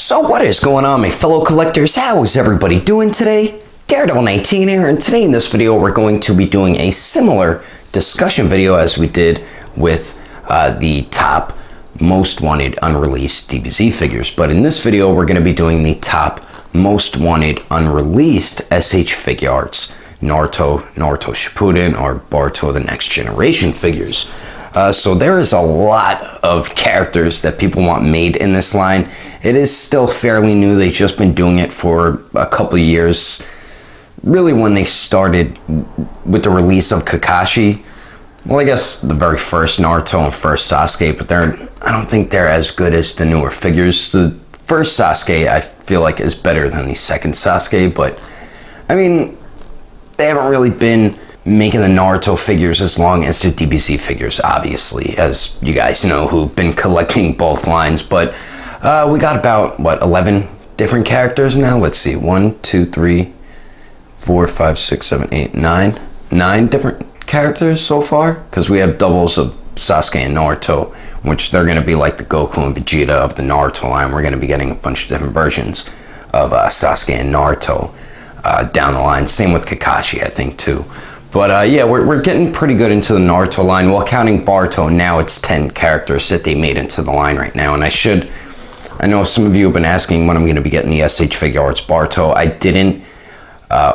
So what is going on, my fellow collectors? How is everybody doing today? Daredevil19 here, and today in this video we're going to be doing a similar discussion video as we did with the top most wanted unreleased DBZ figures. But in this video we're going to be doing the top most wanted unreleased SH Figuarts Naruto, Naruto Shippuden, or Boruto the Next Generation figures. So there is a lot of characters that people want made in this line. It is still fairly new. They've just been doing it for a couple of years. Really, when they started with the release of Kakashi, well, I guess the very first Naruto and first Sasuke, but I don't think they're as good as the newer figures. The first Sasuke, I feel like, is better than the second Sasuke, but I mean, they haven't really been making the Naruto figures as long as the DBZ figures, obviously, as you guys know who've been collecting both lines. But we got about, what, 11 different characters now? Let's see, 1, 2, 3, 4, 5, 6, 7, 8, 9. 9 different characters so far, because we have doubles of Sasuke and Naruto, which they're going to be like the Goku and Vegeta of the Naruto line. We're going to be getting a bunch of different versions of Sasuke and Naruto down the line. Same with Kakashi, I think, too. But yeah, we're getting pretty good into the Naruto line. While counting Boruto, now it's 10 characters that they made into the line right now. And I know some of you have been asking when I'm going to be getting the SH Figuarts Boruto. I didn't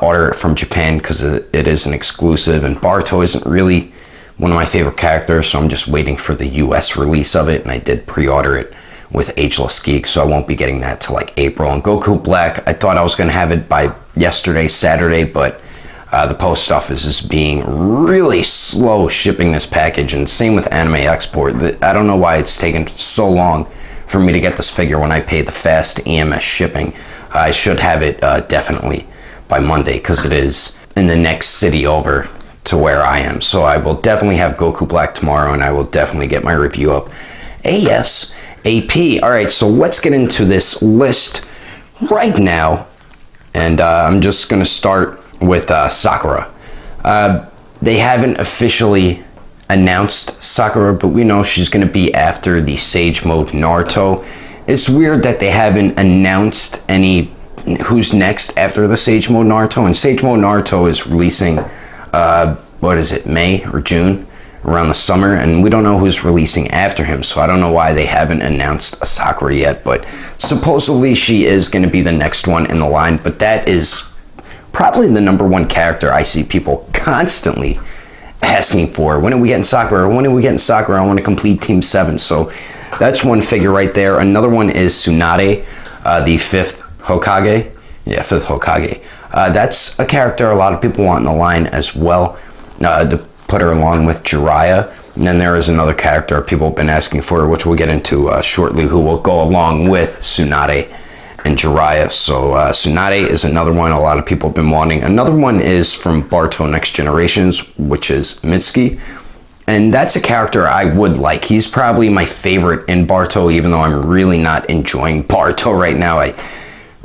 order it from Japan because it is an exclusive, and Boruto isn't really one of my favorite characters, so I'm just waiting for the US release of it, and I did pre-order it with Agelessgeeks, so I won't be getting that till like April. And Goku Black, I thought I was going to have it by yesterday, Saturday, but the post office is being really slow shipping this package, and same with Anime Export. I don't know why it's taken so long for me to get this figure when I pay the fast EMS shipping. I should have it definitely by Monday, because it is in the next city over to where I am. So I will definitely have Goku Black tomorrow, and I will definitely get my review up ASAP. Alright, so let's get into this list right now, and I'm just going to start with Sakura. They haven't officially announced Sakura, but we know she's going to be after the Sage Mode Naruto. It's weird that they haven't announced any who's next after the Sage Mode Naruto, and Sage Mode Naruto is releasing what is it, May or June, around the summer, and we don't know who's releasing after him, so I don't know why they haven't announced a Sakura yet, but supposedly she is going to be the next one in the line. But that is probably the #1 character I see people constantly asking for. When are we getting Sakura? When are we getting Sakura? I want to complete Team 7. So that's one figure right there. Another one is Tsunade, the 5th Hokage. Yeah, 5th Hokage. That's a character a lot of people want in the line as well, to put her along with Jiraiya. And then there is another character people have been asking for, which we'll get into shortly, who will go along with Tsunade and Jiraiya. So Tsunade is another one a lot of people have been wanting. Another one is from Boruto Next Generations, which is Mitsuki, and that's a character I would like. He's probably my favorite in Boruto, even though I'm really not enjoying Boruto right now. I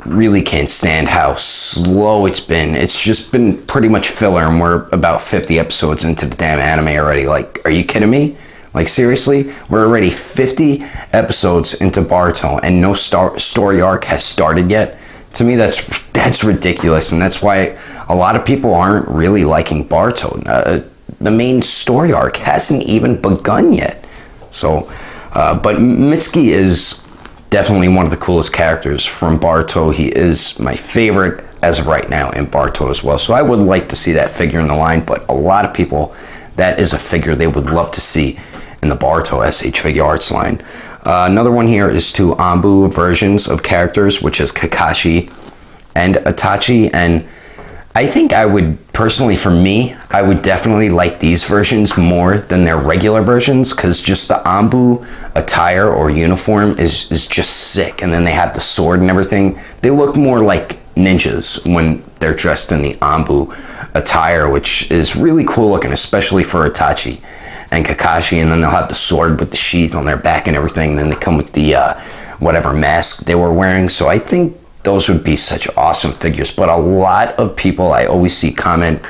really can't stand how slow it's been. It's just been pretty much filler, and we're about 50 episodes into the damn anime already. Like, are you kidding me? Like, seriously? We're already 50 episodes into Boruto, and no story arc has started yet? To me, that's ridiculous, and that's why a lot of people aren't really liking Boruto. The main story arc hasn't even begun yet. So, but Mitsuki is definitely one of the coolest characters from Boruto. He is my favorite as of right now in Boruto as well. So I would like to see that figure in the line, but a lot of people, that is a figure they would love to see in the Boruto SH Figuarts line. Another one here is 2 Anbu versions of characters, which is Kakashi and Itachi. And I think I would, personally for me, I would definitely like these versions more than their regular versions, because just the Anbu attire or uniform is just sick. And then they have the sword and everything. They look more like ninjas when they're dressed in the Anbu attire, which is really cool looking, especially for Itachi and Kakashi. And then they'll have the sword with the sheath on their back and everything. And then they come with the whatever mask they were wearing. So I think those would be such awesome figures. But a lot of people I always see comment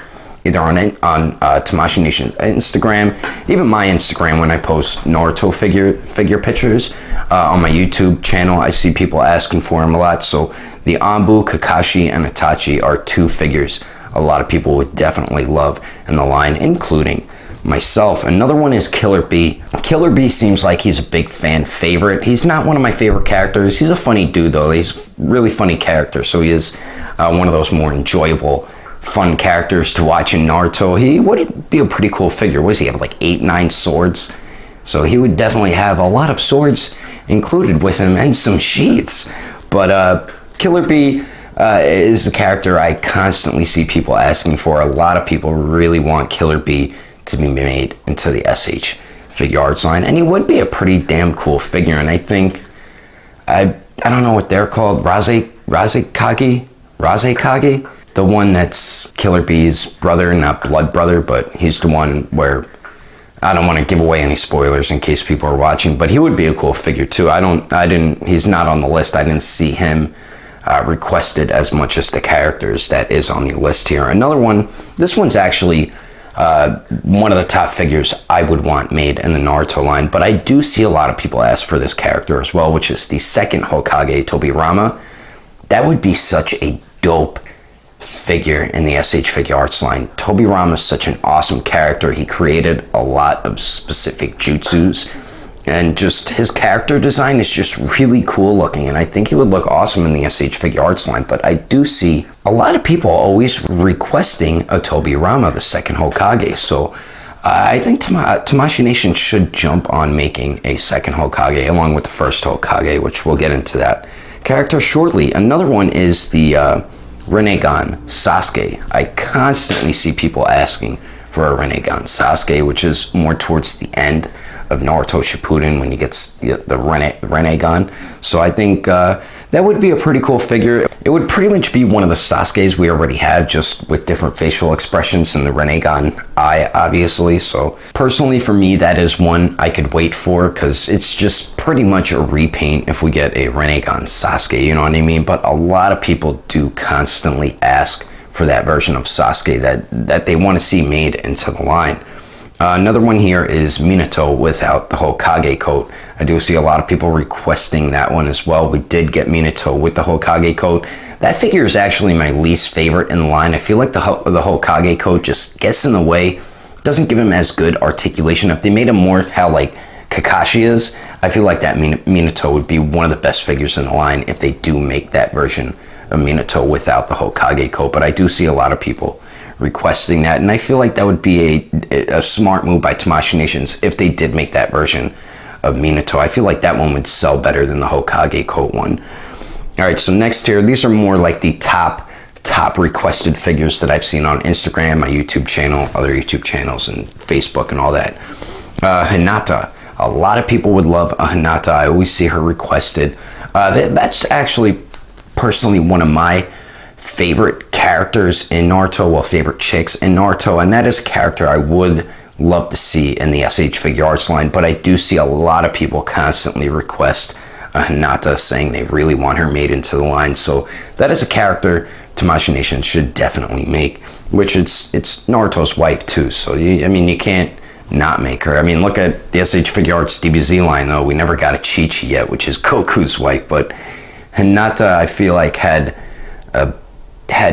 either on Tamashii Nation's Instagram, even my Instagram when I post Naruto figure pictures. On my YouTube channel, I see people asking for them a lot. So the Anbu, Kakashi, and Itachi are two figures a lot of people would definitely love in the line, including myself. Another one is Killer B. Killer B seems like he's a big fan favorite. He's not one of my favorite characters. He's a funny dude though. He's a really funny character. So he is one of those more enjoyable, fun characters to watch in Naruto. He would be a pretty cool figure. What does he have, like 8-9 swords? So he would definitely have a lot of swords included with him and some sheaths. But Killer B is a character I constantly see people asking for. A lot of people really want Killer B to be made into the SH Figuarts line, and he would be a pretty damn cool figure. And I think I don't know what they're called, Razekage, the one that's Killer B's brother, not blood brother, but he's the one where I don't want to give away any spoilers in case people are watching, but he would be a cool figure too. He's not on the list. I didn't see him requested as much as the characters that is on the list here. Another one, this one's actually one of the top figures I would want made in the Naruto line, but I do see a lot of people ask for this character as well, which is the second Hokage, Tobirama. That would be such a dope figure in the SH Figuarts line. Tobirama is such an awesome character. He created a lot of specific jutsus, and just his character design is just really cool looking, and I think he would look awesome in the SH Figuarts line. But I do see a lot of people always requesting a Tobirama, the second Hokage, so I think Tamashii Nation should jump on making a second Hokage along with the first Hokage, which we'll get into that character shortly. Another one is the Rinnegan Sasuke. I constantly see people asking for a Rinnegan Sasuke, which is more towards the end of Naruto Shippuden when he gets the Rinnegan. So I think that would be a pretty cool figure. It would pretty much be one of the Sasukes we already have, just with different facial expressions and the Rinnegan eye, obviously. So personally for me, that is one I could wait for, because it's just pretty much a repaint if we get a Rinnegan Sasuke, you know what I mean? But a lot of people do constantly ask for that version of Sasuke that they want to see made into the line. Another one here is Minato without the Hokage coat. I do see a lot of people requesting that one as well. We did get Minato with the Hokage coat. That figure is actually my least favorite in the line. I feel like the Hokage coat just gets in the way, doesn't give him as good articulation. If they made him more how like Kakashi is, I feel like that Minato would be one of the best figures in the line if they do make that version of Minato without the Hokage coat. But I do see a lot of people requesting that, and I feel like that would be a smart move by Tamashii Nations if they did make that version of Minato. I feel like that one would sell better than the Hokage coat one. Alright, so next here, these are more like the top requested figures that I've seen on Instagram, my YouTube channel, other YouTube channels, and Facebook and all that. Hinata. A lot of people would love a Hinata. I always see her requested. That's actually personally one of my favorite characters in Naruto, well, favorite chicks in Naruto, and that is a character I would love to see in the SH Figuarts line. But I do see a lot of people constantly request a Hinata, saying they really want her made into the line. So that is a character Tamashii Nation should definitely make, which it's Naruto's wife too, so you can't not make her. I mean, look at the SH Figuarts DBZ line though. We never got a Chi-Chi yet, which is Goku's wife, but Hinata I feel like had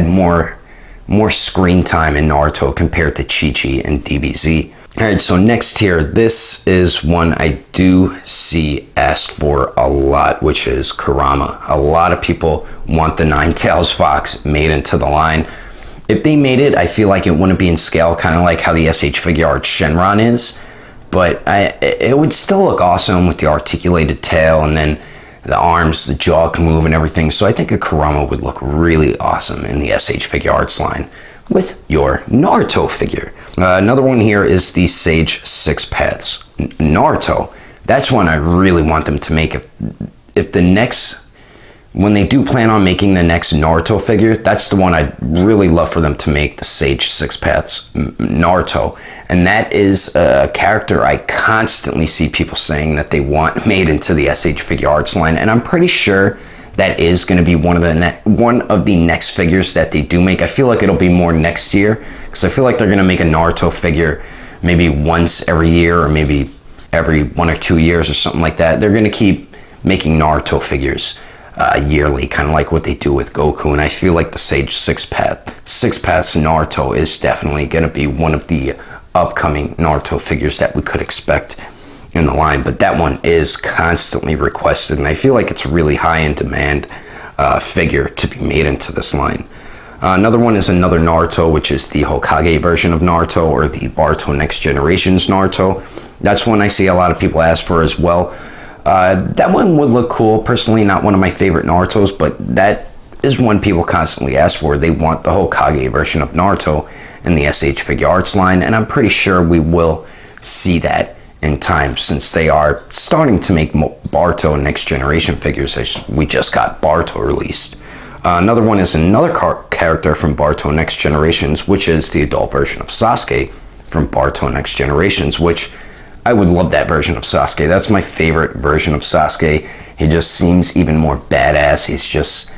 more screen time in Naruto compared to Chi-Chi and DBZ. Alright, so next here, this is one I do see asked for a lot, which is Kurama. A lot of people want the Nine-Tails Fox made into the line. If they made it, I feel like it wouldn't be in scale, kind of like how the SH Figuarts Shenron is, but it would still look awesome with the articulated tail, and then the arms, the jaw can move and everything. So I think a Kurama would look really awesome in the SH Figuarts line with your Naruto figure. Another one here is the Sage Six Paths Naruto. That's one I really want them to make. When they do plan on making the next Naruto figure, that's the one I'd really love for them to make, the Sage Six Paths Naruto. And that is a character I constantly see people saying that they want made into the SH Figuarts line, and I'm pretty sure that is going to be one of the next figures that they do make. I feel like it'll be more next year, because I feel like they're going to make a Naruto figure maybe once every year, or maybe every 1 or 2 years or something like that. They're going to keep making Naruto figures yearly, kind of like what they do with Goku. And I feel like the Sage Six Paths Naruto is definitely going to be one of the upcoming Naruto figures that we could expect in the line. But that one is constantly requested, and I feel like it's a really high in demand figure to be made into this line. Another one is another Naruto, which is the Hokage version of Naruto, or the Boruto Next Generations Naruto. That's one I see a lot of people ask for as well. That one would look cool. Personally, not one of my favorite Narutos, but that is one people constantly ask for. They want the Hokage version of Naruto in the SH Figuarts line, and I'm pretty sure we will see that in time, since they are starting to make Boruto Next Generation figures, as we just got Boruto released. Another one is another character from Boruto Next Generations, which is the adult version of Sasuke from Boruto Next Generations, which I would love that version of Sasuke. That's my favorite version of Sasuke. He just seems even more badass. He's just,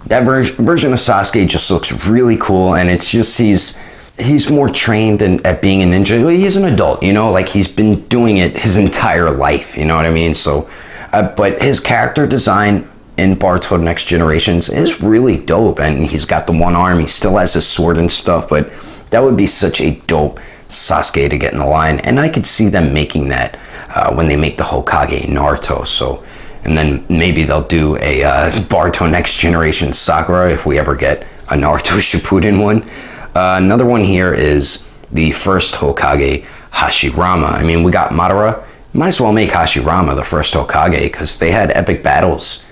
that version of Sasuke just looks really cool, and it's just, he's more trained at being a ninja. He's an adult, you know, like he's been doing it his entire life, you know what I mean? So, but his character design in Boruto Next Generations is really dope, and he's got the one arm. He still has his sword and stuff, but that would be such a dope Sasuke to get in the line, and I could see them making that when they make the Hokage Naruto. So, and then maybe they'll do a Boruto Next Generation Sakura if we ever get a Naruto Shippuden one. Another one here is the first Hokage, Hashirama. I mean, we got Madara. Might as well make Hashirama the first Hokage, because they had epic battles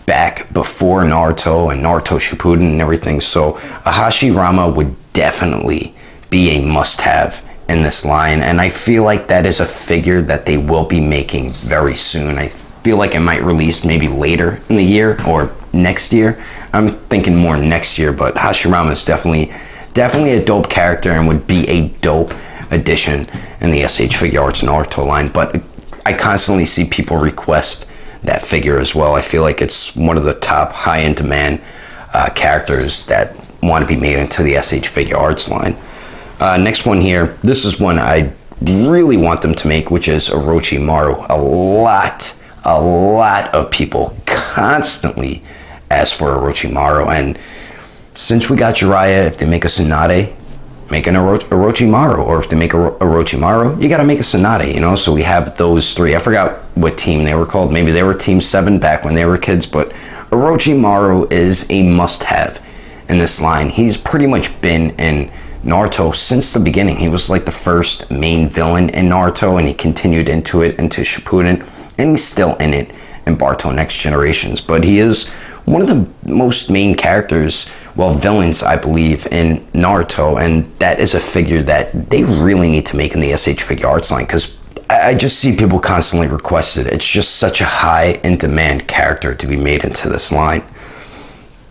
back before Naruto and Naruto Shippuden and everything. So a Hashirama would definitely be a must-have in this line, and I feel like that is a figure that they will be making very soon. I feel like it might release maybe later in the year or next year. I'm thinking more next year, but Hashirama is definitely a dope character and would be a dope addition in the SH Figuarts Naruto line. But I constantly see people request that figure as well. I feel like it's one of the top high-end demand characters that want to be made into the SH Figuarts line. Next one here, this is one I really want them to make, which is Orochimaru. A lot of people constantly ask for Orochimaru, and since we got Jiraiya, if they make a Tsunade, make an Orochimaru, or if they make a Orochimaru, you gotta make a Tsunade, you know? So we have those three. I forgot what team they were called. Maybe they were Team 7 back when they were kids, but Orochimaru is a must-have in this line. He's pretty much been in Naruto since the beginning. He was like the first main villain in Naruto, and he continued into Shippuden, and he's still in it in Boruto Next Generations. But he is one of the most main characters, well, villains, I believe, in Naruto, and that is a figure that they really need to make in the SH Figuarts line, because I just see people constantly request it. It's just such a high in demand character to be made into this line.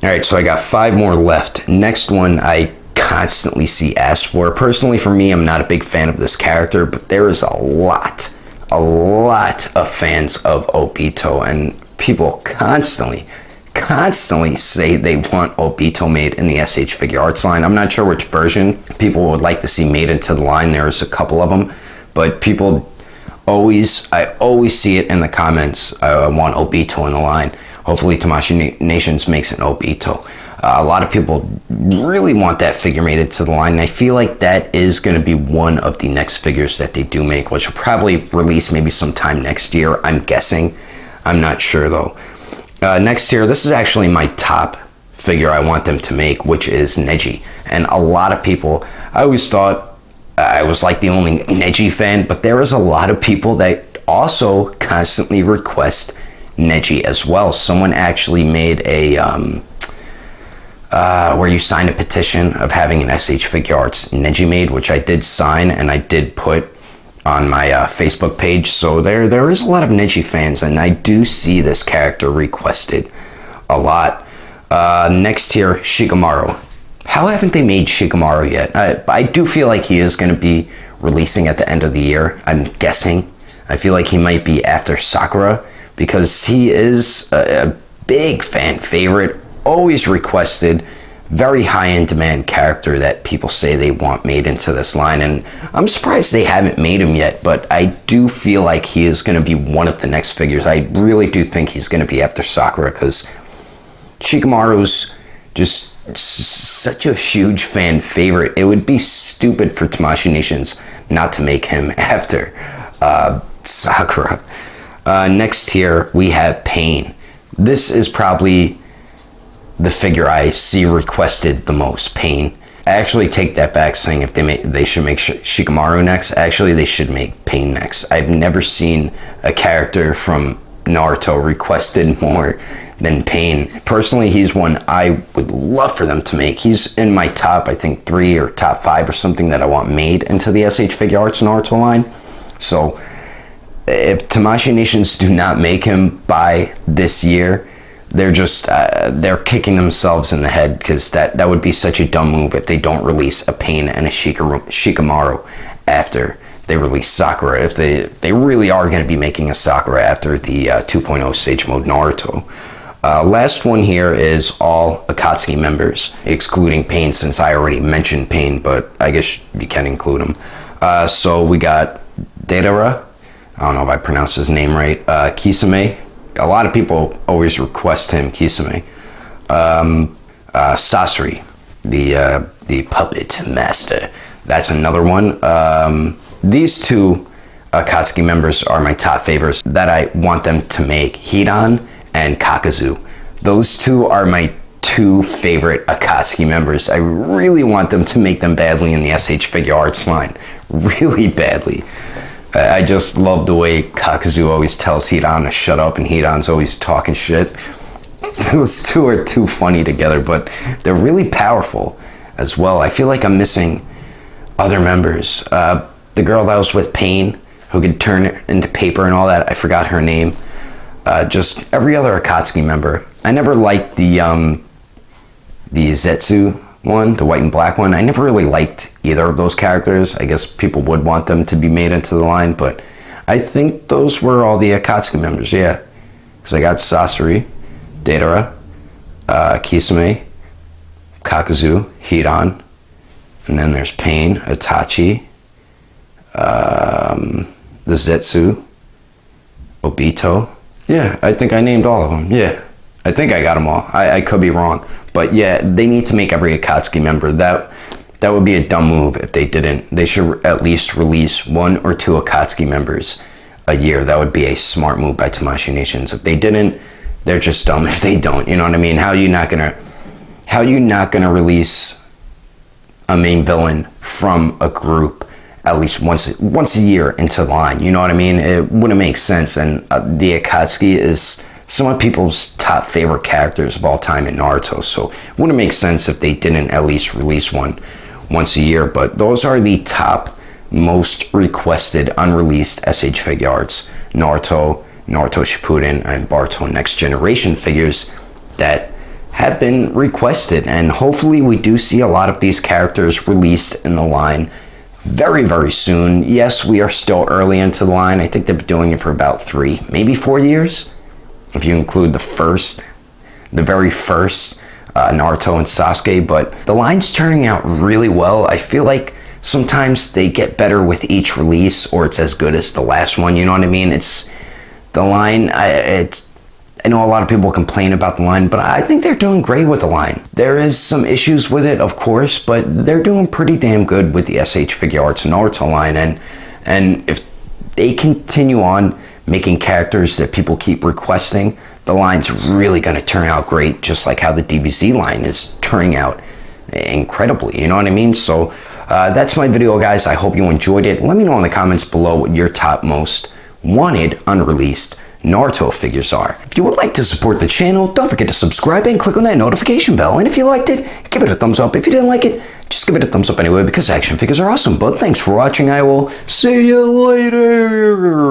All right, so I got 5 more left. Next one I constantly see asked for. Personally, for me, I'm not a big fan of this character, but there is a lot of fans of Obito, and people constantly say they want Obito made in the SH Figuarts line. I'm not sure which version people would like to see made into the line. There's a couple of them, but I always see it in the comments. I want Obito in the line. Hopefully Tamashii Nations makes an Obito. A lot of people really want that figure made into the line, and I feel like that is going to be one of the next figures that they do make, which will probably release maybe sometime next year, I'm guessing. I'm not sure though. Next here, this is actually my top figure I want them to make, which is Neji. And a lot of people, I always thought I was like the only Neji fan, but there is a lot of people that also constantly request Neji as well. Someone actually made a where you sign a petition of having an SH Figuarts Neji made, which I did sign and I did put on my Facebook page. So there is a lot of Neji fans, and I do see this character requested a lot. Next here, Shikamaru. How haven't they made Shikamaru yet? I do feel like he is going to be releasing at the end of the year, I'm guessing. I feel like he might be after Sakura, because he is big fan favorite, always requested, very high in demand character that people say they want made into this line, and I'm surprised they haven't made him yet, but I do feel like he is going to be one of the next figures. I really do think he's going to be after Sakura, because Shikamaru's just such a huge fan favorite. It would be stupid for Tamashii Nations not to make him after Sakura. Next here we have Pain. This is probably the figure I see requested the most, Pain. I actually take that back, saying if they should make Shikamaru next. Actually, they should make Pain next. I've never seen a character from Naruto requested more than Pain. Personally, he's one I would love for them to make. He's in my top, I think, 3 or top 5 or something that I want made into the SH Figuarts Naruto line. So if Tamashii Nations do not make him by this year, they're just they're kicking themselves in the head, because that would be such a dumb move if they don't release a Pain and a Shikamaru after they release Sakura. If they really are going to be making a Sakura after the 2.0 Sage Mode Naruto. Last one here is all Akatsuki members, excluding Pain, since I already mentioned Pain, but I guess you can include him. So we got Deidara, I don't know if I pronounced his name right, Kisame. A lot of people always request him, Kisame. Sasori, the puppet master. That's another one. These two Akatsuki members are my top favorites that I want them to make, Hidan and Kakazu. Those two are my 2 favorite Akatsuki members. I really want them to make them badly in the SH Figuarts line. Really badly. I just love the way Kakazu always tells Hidan to shut up, and Hidan's always talking shit. Those two are too funny together, but they're really powerful as well. I feel like I'm missing other members. The girl that was with Pain, who could turn it into paper and all that, I forgot her name. Just every other Akatsuki member. I never liked the Zetsu one, the white and black one. I never really liked either of those characters. I guess people would want them to be made into the line, but I think those were all the Akatsuki members, yeah. Because I got Sasori, Deidara, Kisame, Kakazu, Hidan, and then there's Pain, Itachi, the Zetsu, Obito. Yeah, I think I named all of them, yeah. I think I got them all. I could be wrong. But yeah, they need to make every Akatsuki member. That would be a dumb move if they didn't. They should at least release 1 or 2 Akatsuki members a year. That would be a smart move by Tamashii Nations. If they didn't, they're just dumb if they don't. You know what I mean? How are you not gonna release a main villain from a group at least once a year into the line? You know what I mean? It wouldn't make sense. And the Akatsuki is some of people's top favorite characters of all time in Naruto, so it wouldn't make sense if they didn't at least release one once a year. But those are the top most requested unreleased SH Figuarts Naruto, Naruto Shippuden, and Boruto Next Generation figures that have been requested, and hopefully we do see a lot of these characters released in the line very, very soon. Yes, we are still early into the line. I think they've been doing it for about 3, maybe 4 years, if you include the very first Naruto and Sasuke. But the line's turning out really well. I feel like sometimes they get better with each release, or it's as good as the last one. You know what I mean? It's the line. I know a lot of people complain about the line, but I think they're doing great with the line. There is some issues with it, of course, but they're doing pretty damn good with the SH Figuarts Naruto line. And if they continue on making characters that people keep requesting, the line's really going to turn out great, just like how the DBZ line is turning out incredibly. You know what I mean? So that's my video, guys. I hope you enjoyed it. Let me know in the comments below what your top most wanted unreleased Naruto figures are. If you would like to support the channel, don't forget to subscribe and click on that notification bell. And if you liked it, give it a thumbs up. If you didn't like it, just give it a thumbs up anyway, because action figures are awesome. But thanks for watching. I will see you later.